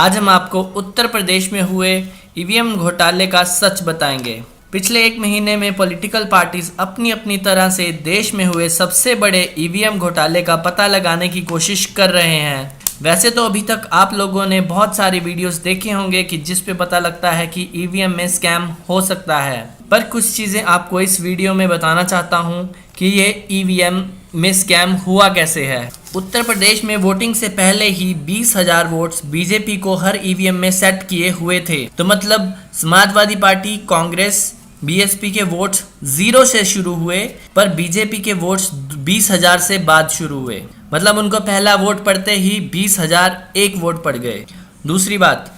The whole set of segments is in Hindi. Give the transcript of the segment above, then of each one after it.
आज हम आपको उत्तर प्रदेश में हुए ईवीएम घोटाले का सच बताएंगे। पिछले एक महीने में पॉलिटिकल पार्टीज अपनी अपनी तरह से देश में हुए सबसे बड़े ईवीएम घोटाले का पता लगाने की कोशिश कर रहे हैं। वैसे तो अभी तक आप लोगों ने बहुत सारे वीडियोस देखे होंगे कि जिस पे पता लगता है कि ईवीएम में स्कैम हो सकता है, पर कुछ चीज़ें आपको इस वीडियो में बताना चाहता हूँ कि ये ईवीएम में स्कैम हुआ कैसे है। उत्तर प्रदेश में वोटिंग से पहले ही 20,000 वोट्स बीजेपी को हर ईवीएम में सेट किए हुए थे। तो मतलब समाजवादी पार्टी, कांग्रेस, बीएसपी के वोट्स 0 से शुरू हुए, पर बीजेपी के वोट्स 20,000 से बाद शुरू हुए। मतलब उनको पहला वोट पड़ते ही 20,001 वोट पड़ गए। दूसरी बात,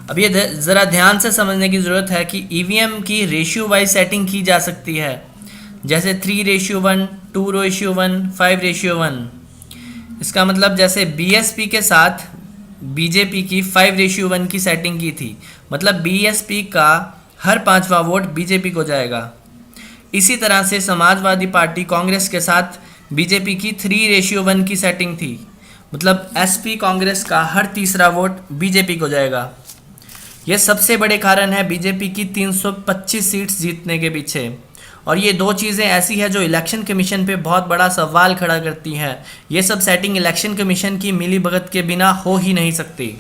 अब ये ज़रा ध्यान से समझने की ज़रूरत है कि ईवीएम की रेशियो वाइज सेटिंग की जा सकती है, जैसे 3:1, 2:1, 5:1। इसका मतलब जैसे बीएसपी के साथ बीजेपी की 5:1 की सेटिंग की थी, मतलब बीएसपी का हर 5वां वोट बीजेपी को जाएगा। इसी तरह से समाजवादी पार्टी कांग्रेस के साथ बीजेपी की 3:1 की सेटिंग थी, मतलब एसपी कांग्रेस का हर तीसरा वोट बीजेपी को जाएगा। यह सबसे बड़े कारण है बीजेपी की 325 सीट्स जीतने के पीछे। और ये दो चीज़ें ऐसी है जो इलेक्शन कमीशन पे बहुत बड़ा सवाल खड़ा करती हैं। ये सब सेटिंग इलेक्शन कमीशन की मिलीभगत के बिना हो ही नहीं सकती।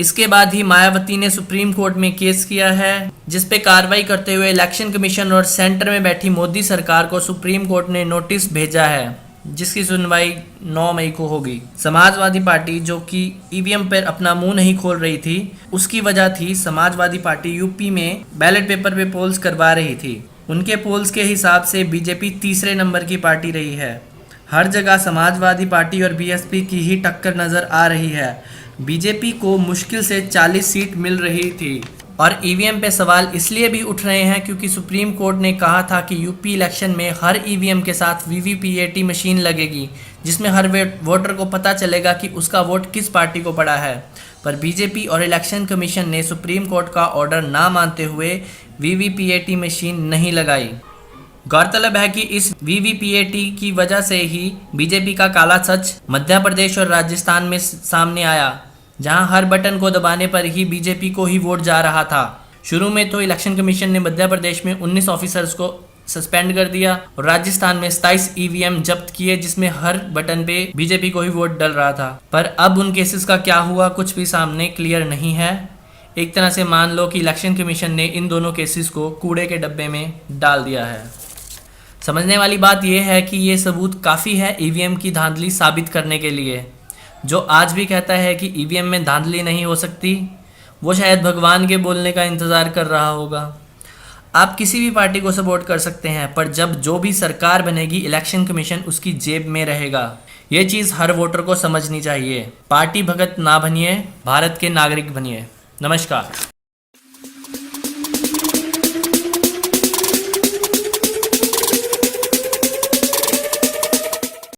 इसके बाद ही मायावती ने सुप्रीम कोर्ट में केस किया है, जिस पे कार्रवाई करते हुए इलेक्शन कमीशन और सेंटर में बैठी मोदी सरकार को सुप्रीम कोर्ट ने नोटिस भेजा है, जिसकी सुनवाई 9 मई को होगी। समाजवादी पार्टी जो कि ईवीएम पर अपना मुंह नहीं खोल रही थी, उसकी वजह थी समाजवादी पार्टी यूपी में बैलेट पेपर पे पोल्स करवा रही थी। उनके पोल्स के हिसाब से बीजेपी तीसरे नंबर की पार्टी रही है। हर जगह समाजवादी पार्टी और बीएसपी की ही टक्कर नज़र आ रही है। बीजेपी को मुश्किल से 40 सीट मिल रही थी। और ईवीएम पे सवाल इसलिए भी उठ रहे हैं क्योंकि सुप्रीम कोर्ट ने कहा था कि यूपी इलेक्शन में हर ईवीएम के साथ वीवीपीएटी मशीन लगेगी, जिसमें हर वोटर को पता चलेगा कि उसका वोट किस पार्टी को पड़ा है। पर बीजेपी और इलेक्शन कमीशन ने सुप्रीम कोर्ट का ऑर्डर ना मानते हुए वीवीपीएटी मशीन नहीं लगाई। गौरतलब है कि इस वीवीपीएटी की वजह से ही बीजेपी का काला सच मध्य प्रदेश और राजस्थान में सामने आया, जहां हर बटन को दबाने पर ही बीजेपी को ही वोट जा रहा था। शुरू में तो इलेक्शन कमीशन ने मध्य प्रदेश में 19 ऑफिसर्स को सस्पेंड कर दिया और राजस्थान में 27 ईवीएम जब्त किए, जिसमें हर बटन पे बीजेपी को ही वोट डल रहा था। पर अब उन केसेस का क्या हुआ कुछ भी सामने क्लियर नहीं है। एक तरह से मान लो कि इलेक्शन कमीशन ने इन दोनों केसेस को कूड़े के डब्बे में डाल दिया है। समझने वाली बात यह है कि ये सबूत काफ़ी है ईवीएम की धांधली साबित करने के लिए। जो आज भी कहता है कि ईवीएम में धांधली नहीं हो सकती, वो शायद भगवान के बोलने का इंतज़ार कर रहा होगा। आप किसी भी पार्टी को सपोर्ट कर सकते हैं, पर जब जो भी सरकार बनेगी इलेक्शन कमीशन उसकी जेब में रहेगा। ये चीज़ हर वोटर को समझनी चाहिए। पार्टी भगत ना बनिए, भारत के नागरिक बनिए। नमस्कार।